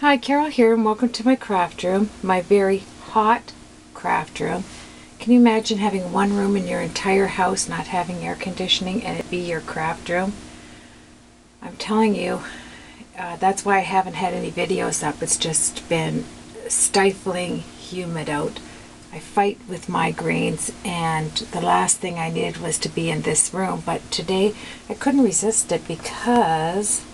Hi, Carol here, and welcome to my craft room, my very hot craft room. Can you imagine having one room in your entire house not having air conditioning and it be your craft room? I'm telling you, that's why I haven't had any videos up. It's just been stifling humid out. I fight with migraines, and the last thing I needed was to be in this room, but today I couldn't resist it because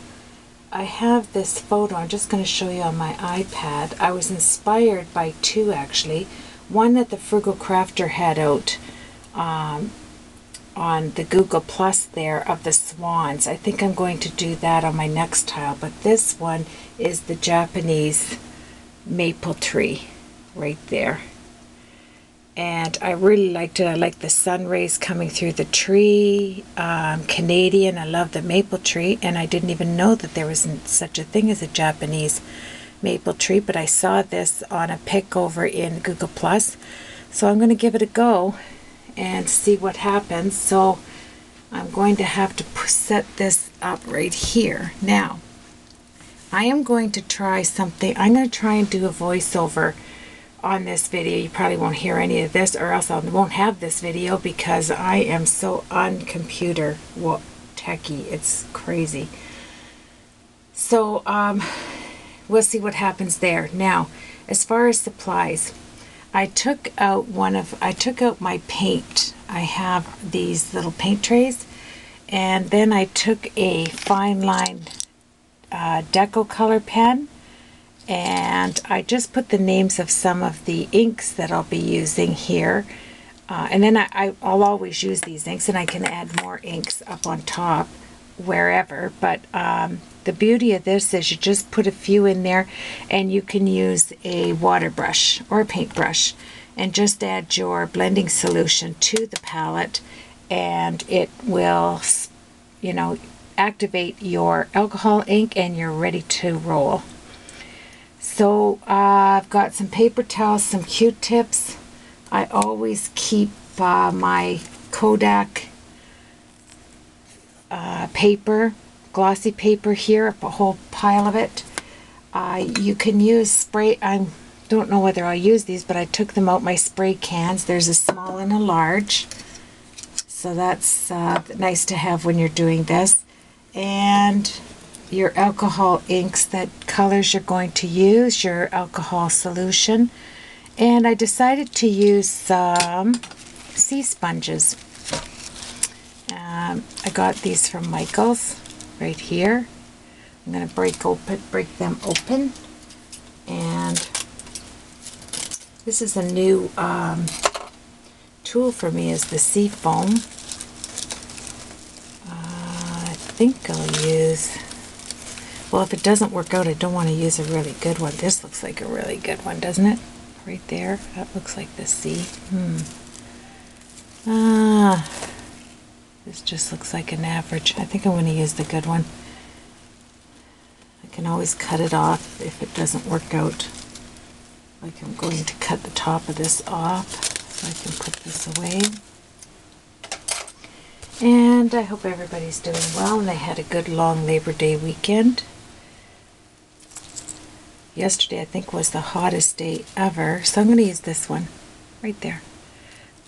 I have this photo. I'm just going to show you on my iPad. I was inspired by two, actually. One that the Frugal Crafter had out on the Google Plus there of the swans. I think I'm going to do that on my next tile, but this one is the Japanese maple tree right there. And I really liked it. I like the sun rays coming through the tree. Canadian, I love the maple tree, and I didn't even know that there was such a thing as a Japanese maple tree, but I saw this on a pic over in Google Plus. So I'm going to give it a go and see what happens. So I'm going to have to set this up right here. Now, I am going to try something. I'm going to try and do a voiceover on this video. You probably won't hear any of this, or else I won't have this video because I am so uncomputer techie. It's crazy. So we'll see what happens there. Now, as far as supplies, I took out my paint. I have these little paint trays, and then I took a fine line deco color pen, and I just put the names of some of the inks that I'll be using here. And then I'll always use these inks, and I can add more inks up on top wherever. But the beauty of this is you just put a few in there, and you can use a water brush or a paintbrush and just add your blending solution to the palette, and it will, you know, activate your alcohol ink, and you're ready to roll. So I've got some paper towels, some Q-tips. I always keep my Kodak paper, glossy paper here, a whole pile of it. You can use spray. I don't know whether I'll use these, but I took them out my spray cans. There's a small and a large. So that's nice to have when you're doing this. And your alcohol inks, that colors you're going to use, your alcohol solution. And I decided to use some sea sponges. I got these from Michael's right here. I'm going to break them open. And this is a new tool for me, is the sea foam. I think I'll use, well, if it doesn't work out, I don't want to use a really good one. This looks like a really good one, doesn't it? Right there. That looks like the sea. This just looks like an average. I think I'm going to use the good one. I can always cut it off if it doesn't work out. Like, I'm going to cut the top of this off so I can put this away. And I hope everybody's doing well and they had a good long Labor Day weekend. Yesterday, I think, was the hottest day ever, so I'm going to use this one right there.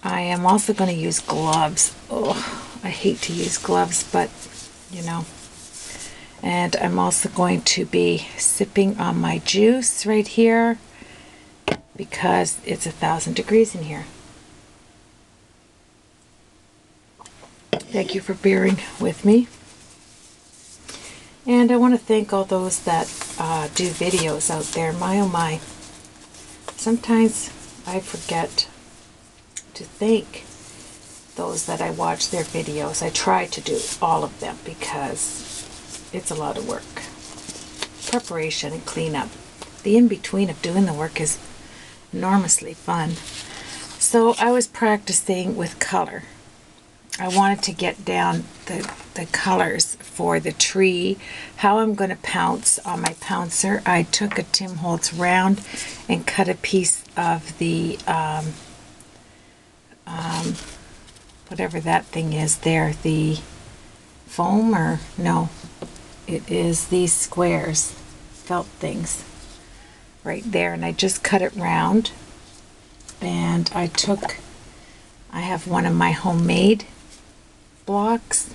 I am also going to use gloves. Oh, I hate to use gloves, but you know. And I'm also going to be sipping on my juice right here because it's 1,000 degrees in here. Thank you for bearing with me. And I want to thank all those that do videos out there. My oh my. Sometimes I forget to thank those that I watch their videos. I try to do all of them because it's a lot of work. Preparation and cleanup. The in-between of doing the work is enormously fun. So I was practicing with color. I wanted to get down the colors for the tree, how I'm going to pounce on my pouncer. I took a Tim Holtz round and cut a piece of the, whatever that thing is there, the foam, or no, it is these squares, felt things. right there, and I just cut it round. And I have one of my homemade blocks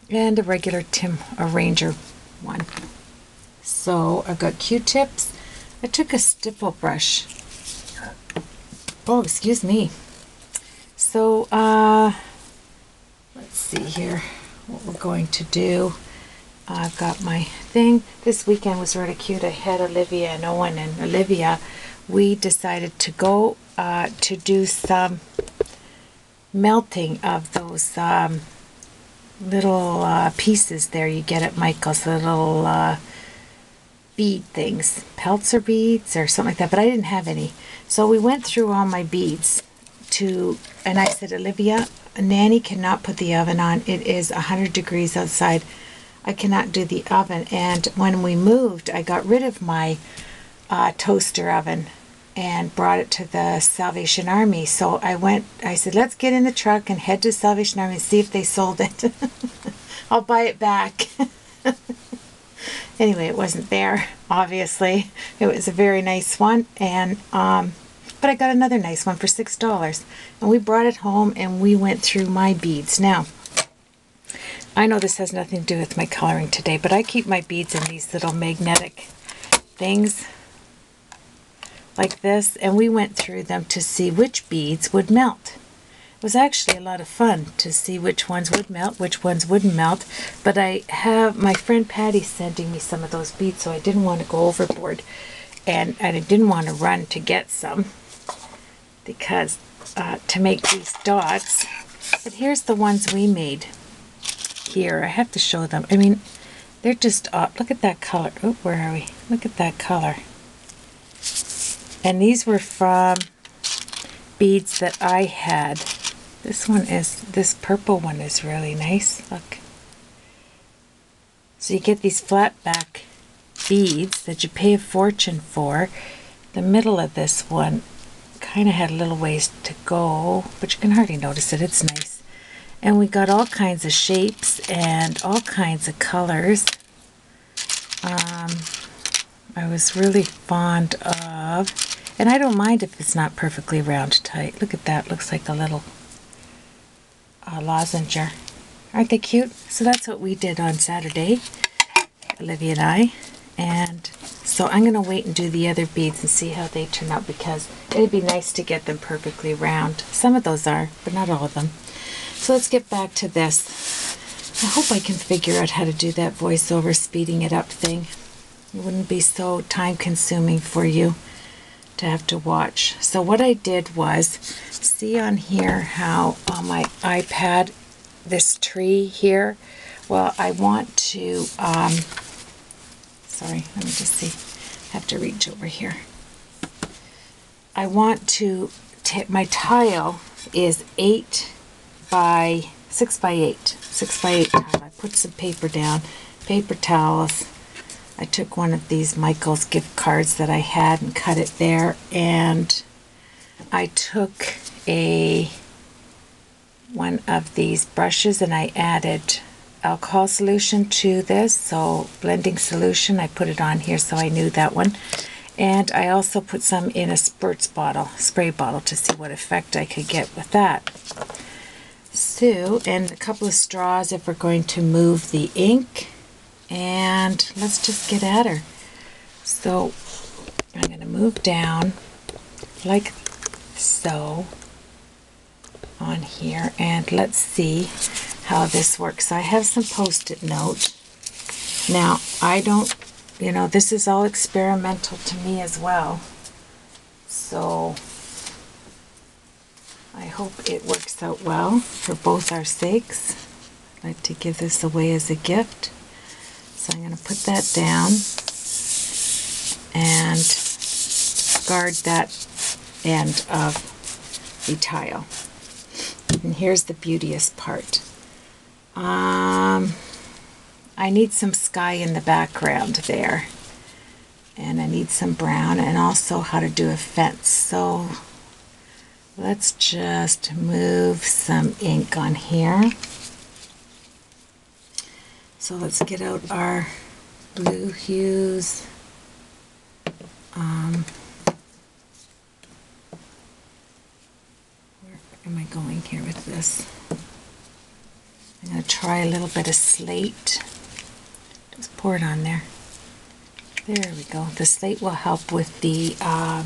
and a regular Ranger one. So I've got Q-tips. I took a stipple brush. Oh, excuse me. So let's see here what we're going to do. I've got my thing. This weekend was really cute. I had Olivia and Owen, and Olivia, we decided to go to do some melting of those little pieces there you get at Michael's, the little bead things, pelts or beads or something like that, but I didn't have any. So we went through all my beads and I said, Olivia, Nanny cannot put the oven on. It is 100 degrees outside. I cannot do the oven. And when we moved, I got rid of my toaster oven and brought it to the Salvation Army. So I said, let's get in the truck and head to Salvation Army and see if they sold it. I'll buy it back. Anyway, it wasn't there, obviously. It was a very nice one, and but I got another nice one for $6. And we brought it home and we went through my beads. Now, I know this has nothing to do with my coloring today, but I keep my beads in these little magnetic things like this, and we went through them to see which beads would melt. It was actually a lot of fun to see which ones would melt, which ones wouldn't melt, but I have my friend Patty sending me some of those beads, so I didn't want to go overboard, and I didn't want to run to get some because to make these dots. But here's the ones we made here. I have to show them. I mean, they're just look at that color. Oh, where are we? Look at that color. And these were from beads that I had. This purple one is really nice. Look. So you get these flat back beads that you pay a fortune for. The middle of this one kind of had a little ways to go, but you can hardly notice it. It's nice. And we got all kinds of shapes and all kinds of colors. I was really fond of, and I don't mind if it's not perfectly round tight. Look at that. Looks like a little lozenge. Aren't they cute? So that's what we did on Saturday, Olivia and I. And so I'm going to wait and do the other beads and see how they turn out, because it'd be nice to get them perfectly round. Some of those are, but not all of them. So let's get back to this. I hope I can figure out how to do that voiceover speeding it up thing. It wouldn't be so time consuming for you to have to watch. So what I did was, see on here how on my iPad, this tree here, well, I want to, sorry, let me just see, I have to reach over here. I want to take, my tile is 6 by 8 tile. I put some paper down, paper towels. I took one of these Michael's gift cards that I had and cut it there, and I took one of these brushes and I added alcohol solution to this, so blending solution. I put it on here so I knew that one. And I also put some in a spray bottle to see what effect I could get with that. So, and a couple of straws if we're going to move the ink. And let's just get at her. So I'm going to move down like so on here, and let's see how this works. I have some post-it note. Now, I don't, this is all experimental to me as well. So I hope it works out well for both our sakes. I'd like to give this away as a gift. So I'm going to put that down and guard that end of the tile. And here's the beauteous part. I need some sky in the background there. And I need some brown, and also how to do a fence. So let's just move some ink on here. So let's get out our blue hues. Where am I going here with this? I'm going to try a little bit of slate. Just pour it on there. There we go. The slate will help with the, I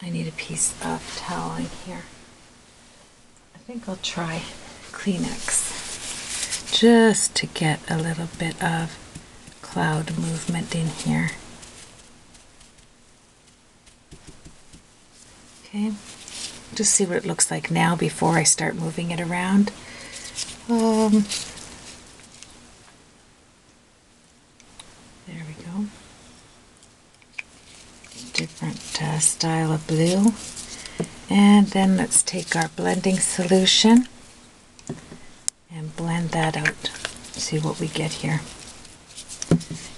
need a piece of toweling here. I think I'll try Kleenex just to get a little bit of cloud movement in here. Okay, just see what it looks like now before I start moving it around. There we go. Different style of blue. And then let's take our blending solution and blend that out. See what we get here.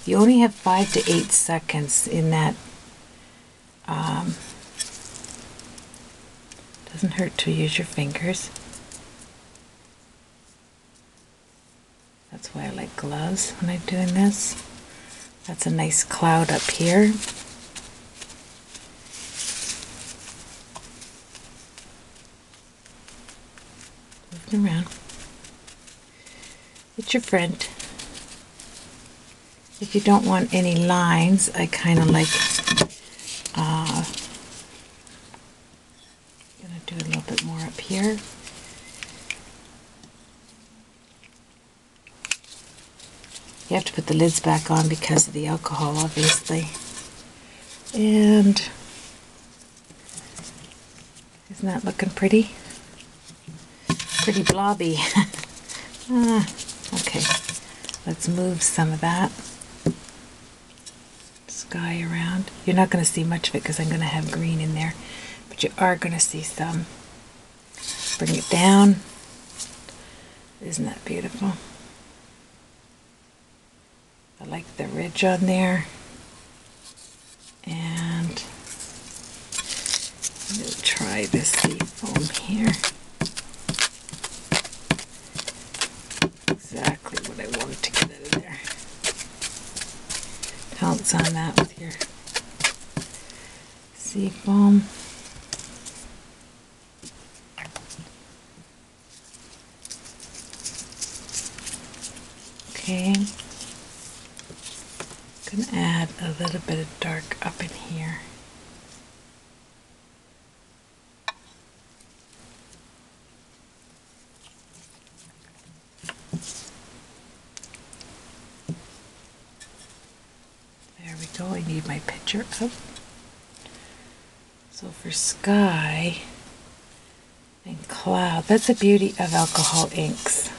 You only have 5 to 8 seconds in that. Doesn't hurt to use your fingers. That's why I like gloves when I'm doing this. That's a nice cloud up here. Move it around. It's your friend. If you don't want any lines, I kind of like gonna do a little bit more up here. You have to put the lids back on because of the alcohol, obviously. And isn't that looking pretty? Pretty blobby. Okay, let's move some of that sky around. You're not going to see much of it because I'm going to have green in there, but you are going to see some. Bring it down. Isn't that beautiful? I like the ridge on there. And I'm going to try this sea foam here. Exactly what I wanted to get out of there. Pounce on that with your sea foam. Okay. I'm going to add a little bit of dark up in here. There we go. I need my picture up. So for sky and cloud, that's the beauty of alcohol inks.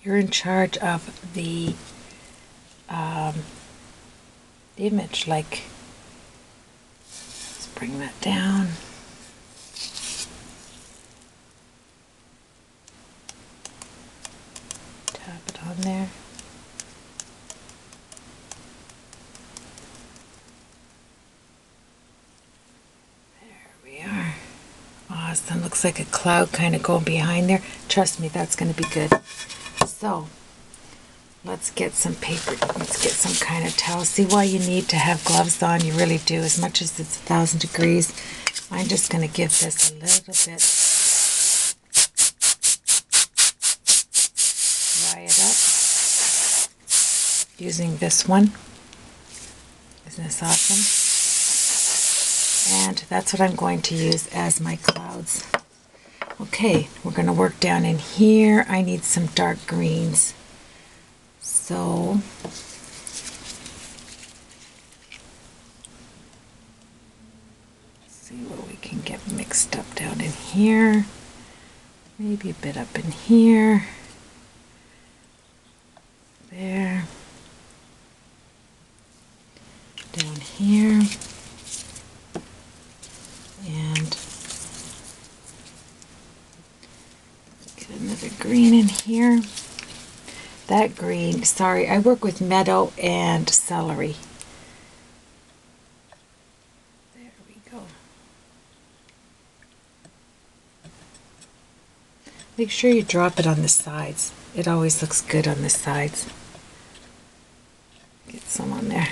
You're in charge of the image. Like, let's bring that down. Tap it on there. Awesome. Looks like a cloud kind of going behind there. Trust me, that's going to be good. So let's get some paper. Let's get some kind of towel. See why you need to have gloves on? You really do. As much as it's 1,000 degrees, I'm just going to give this a little bit. Dry it up. Using this one. Isn't this awesome? And that's what I'm going to use as my clouds. Okay, we're going to work down in here. I need some dark greens. So let's see what we can get mixed up down in here. Maybe a bit up in here. There. Down here. And get another green in here. That green, sorry, I work with meadow and celery. There we go. Make sure you drop it on the sides. It always looks good on the sides. Get some on there.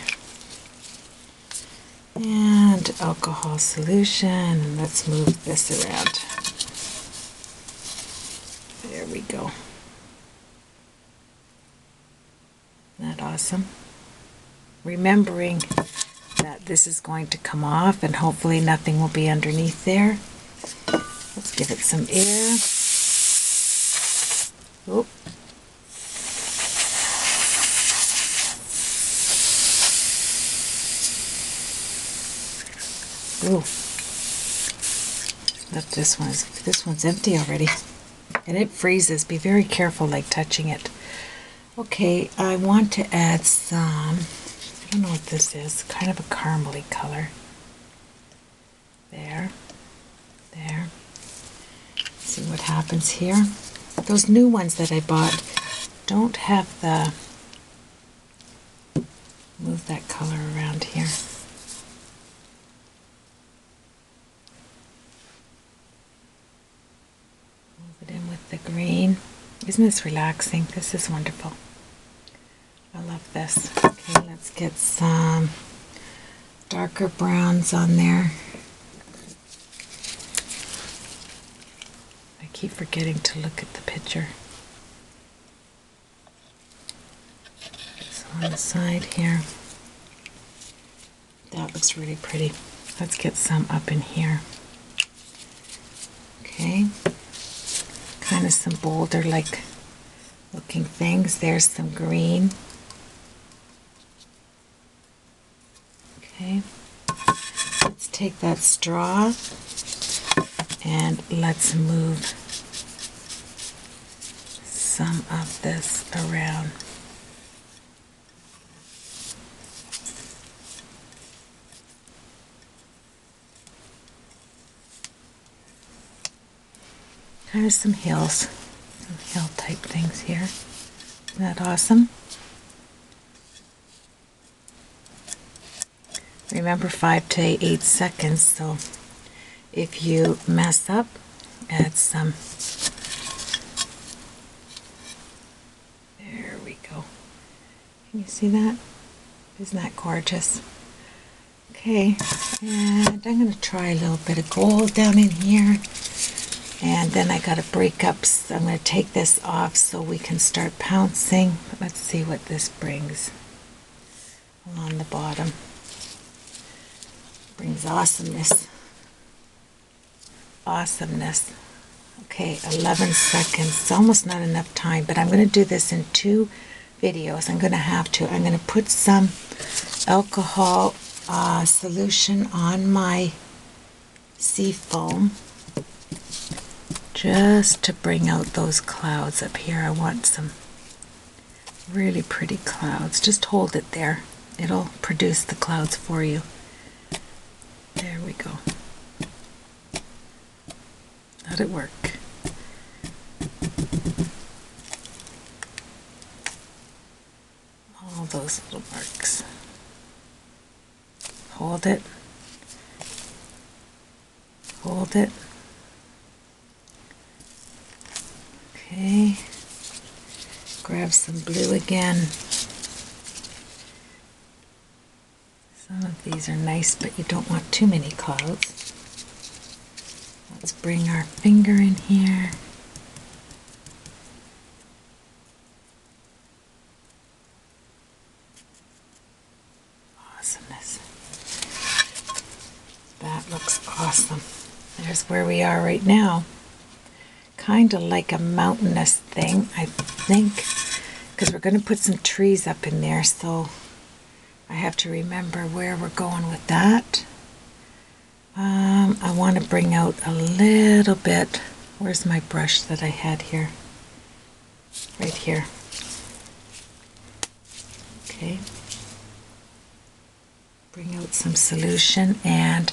And alcohol solution, and let's move this around. There we go. Isn't that awesome? Remembering that this is going to come off and hopefully nothing will be underneath there. Let's give it some air. Oop. Ooh. But this one's empty already. And it freezes. Be very careful like touching it. Okay, I want to add some, I don't know what this is, kind of a caramely color. There. There. See what happens here. Those new ones that I bought don't have the, move that color around here. Move it in with the green. Isn't this relaxing? This is wonderful. I love this. Okay, let's get some darker browns on there. I keep forgetting to look at the picture. So on the side here. That looks really pretty. Let's get some up in here. Okay. Kind of some bolder like looking things. There's some green. Okay, let's take that straw and let's move some of this around. Kind of some hills, some hill type things here. Isn't that awesome? Remember 5 to 8 seconds, so if you mess up, add some. There we go. Can you see that? Isn't that gorgeous? Okay, and I'm going to try a little bit of gold down in here. And then I got to break up, so I'm going to take this off so we can start pouncing. Let's see what this brings along the bottom. Brings awesomeness. Awesomeness. Okay, 11 seconds. It's almost not enough time, but I'm going to do this in 2 videos. I'm going to have to. I'm going to put some alcohol solution on my sea foam just to bring out those clouds up here. I want some really pretty clouds. Just hold it there. It'll produce the clouds for you. There we go. Let it work. All those little marks. Hold it. Hold it. Okay. Grab some blue again. Some of these are nice, but you don't want too many clouds. Let's bring our finger in here. Awesomeness. That looks awesome. There's where we are right now. Kind of like a mountainous thing, I think, because we're going to put some trees up in there, so I have to remember where we're going with that. I want to bring out a little bit. Where's my brush that I had here? Right here. Okay. Bring out some solution, and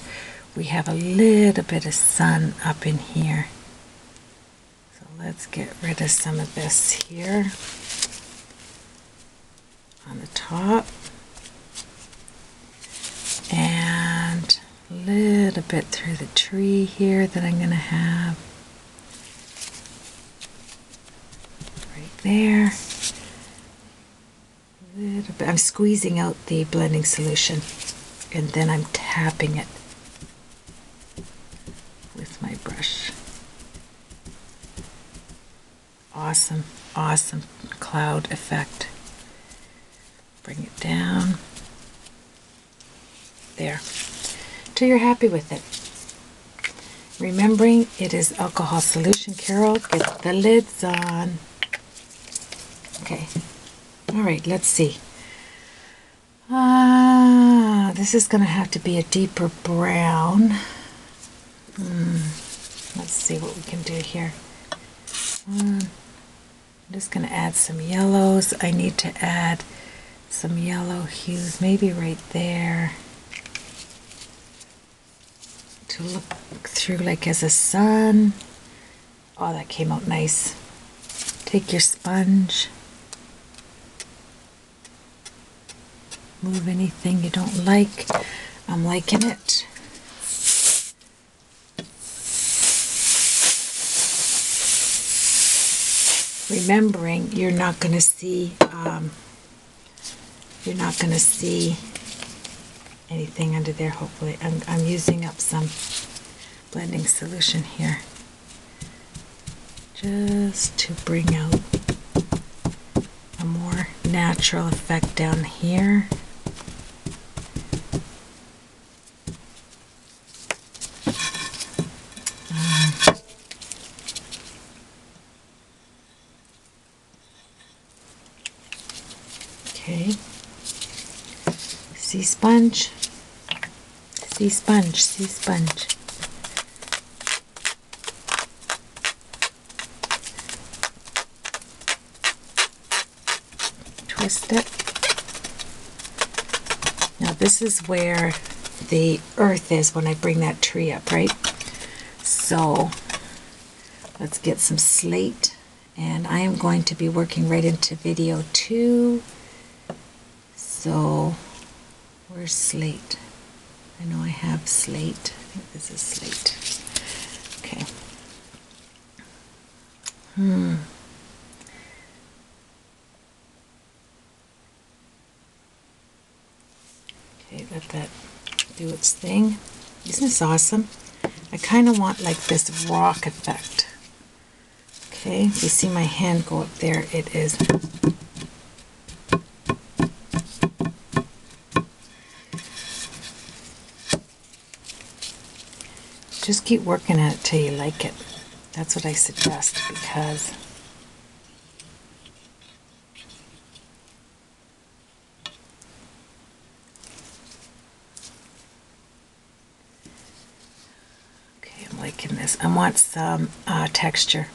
we have a little bit of sun up in here. So let's get rid of some of this here on the top. And a little bit through the tree here that I'm going to have right there. A little bit. I'm squeezing out the blending solution and then I'm tapping it with my brush. Awesome, awesome cloud effect. Bring it down. There. Till you're happy with it. Remembering it is alcohol solution. Carol, get the lids on. Okay. All right, let's see. This is going to have to be a deeper brown. Let's see what we can do here. I'm just going to add some yellows. I need to add some yellow hues, maybe right there, to look through like as a sun. Oh, that came out nice. Take your sponge. Move anything you don't like. I'm liking it. Remembering you're not going to see anything under there. Hopefully, I'm using up some blending solution here just to bring out a more natural effect down here. Okay. See sponge. See sponge. See sponge. Twist it. Now this is where the earth is when I bring that tree up, right? So let's get some slate, and I am going to be working right into video 2. So where's slate? I know I have slate. I think this is slate. Okay. Okay, let that do its thing. Isn't this awesome? I kind of want like this rock effect. Okay, if you see my hand go up there, it is. Just keep working at it till you like it. That's what I suggest, because okay, I'm liking this. I want some texture,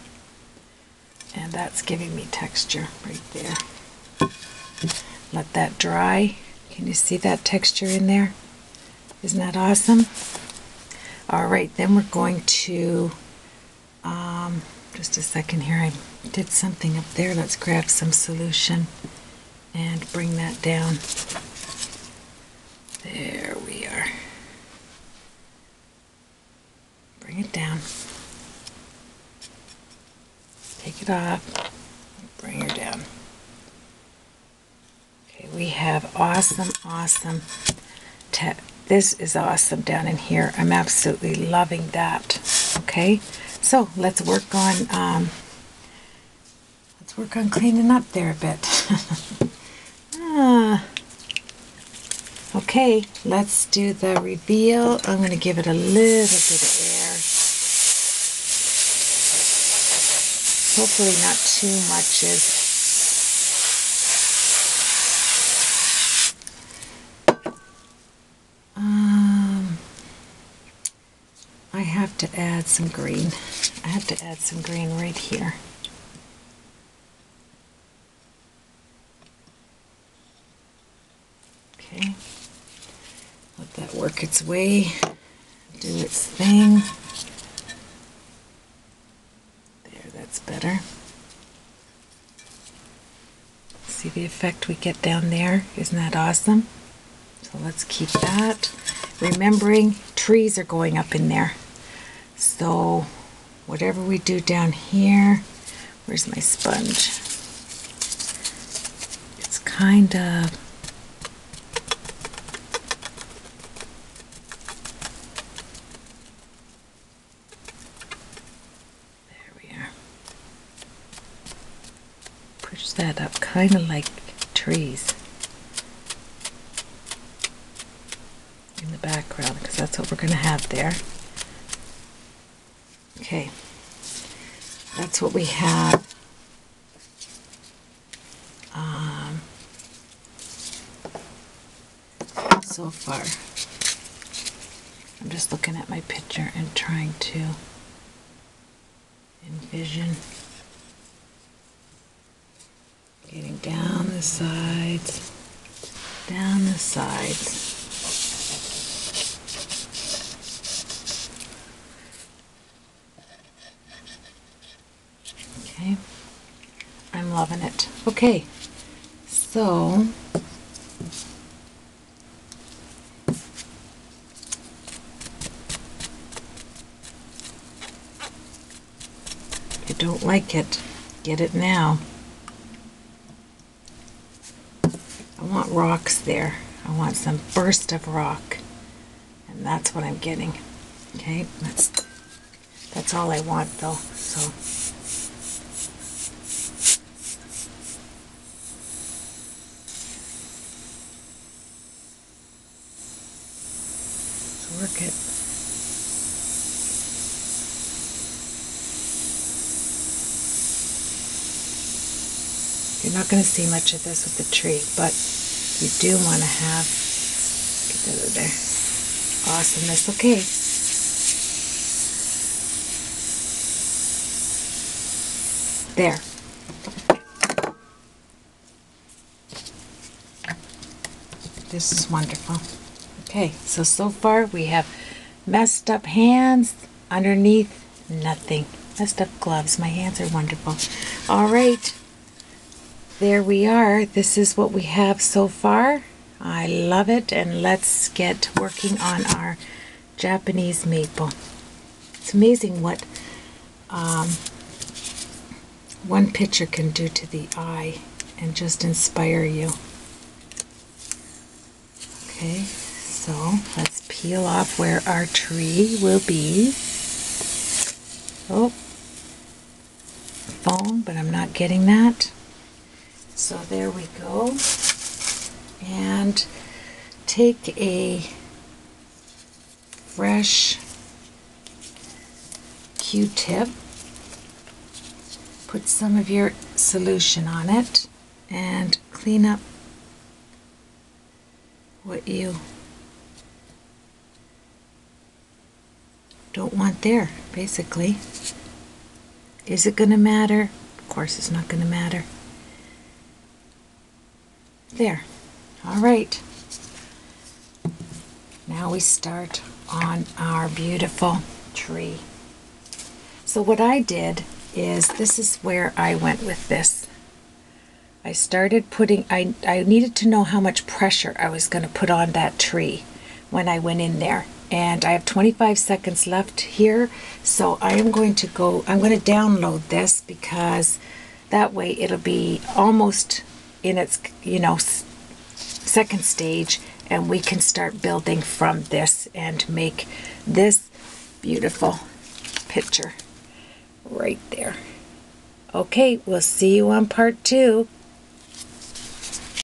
and that's giving me texture right there. Let that dry. Can you see that texture in there? Isn't that awesome? All right, then we're going to, just a second here, I did something up there. Let's grab some solution and bring that down. There we are. Bring it down. Take it off. Bring her down. Okay, we have awesome, awesome this is awesome down in here. I'm absolutely loving that. Okay, so let's work on cleaning up there a bit. Okay, let's do the reveal. I'm going to give it a little bit of air. Hopefully not too much is. I have to add some green. I have to add some green right here. Okay. Let that work its way, do its thing. There, that's better. See the effect we get down there? Isn't that awesome? So let's keep that. Remembering, trees are going up in there. So whatever we do down here, where's my sponge? kind of push that up, kind of like trees in the background, because that's what we're going to have there. Okay, that's what we have. So far. I'm just looking at my picture and trying to envision getting down the sides, down the sides. Okay, I'm loving it. Okay, so if you don't like it, get it now. I want rocks there. I want some burst of rock, and that's what I'm getting. Okay, that's all I want though. So work it. You're not going to see much of this with the tree, but you do want to have, get that over there, awesomeness. Okay. There. This is wonderful. Okay, so far we have messed up hands, underneath nothing. Messed up gloves. My hands are wonderful. All right. There we are. This is what we have so far. I love it, and let's get working on our Japanese maple. It's amazing what one picture can do to the eye and just inspire you. Okay, so let's peel off where our tree will be. Oh, foam, but I'm not getting that. So there we go. And take a fresh Q-tip, put some of your solution on it, and clean up what you don't want there, basically. Is it going to matter? Of course it's not going to matter. There. All right. Now we start on our beautiful tree. So what I did is, this is where I went with this. I started putting, I needed to know how much pressure I was going to put on that tree when I went in there. And I have 25 seconds left here, so I am going to go, I'm going to download this, because that way it'll be almost in its, you know, second stage, and we can start building from this and make this beautiful picture right there. Okay, we'll see you on part 2.